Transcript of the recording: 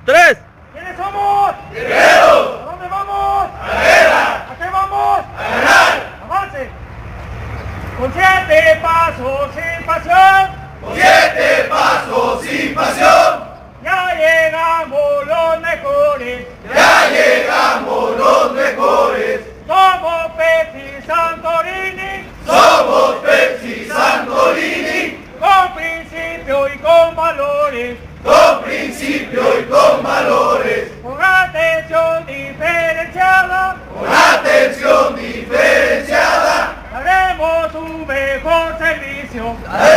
3. ¿Quiénes somos? ¡Guerreros! ¿A dónde vamos? ¡A la guerra! ¿A qué vamos? ¡A ganar! ¡Avance! Con 7 pasos sin pasión, Con 7 pasos sin pasión, ya llegamos los mejores. ya llegamos los mejores. Somos Pepsi Santorini, Somos Pepsi Santorini, con principio y con valores, con principio y con valores, con atención diferenciada, con atención diferenciada. daremos un mejor servicio. Daremos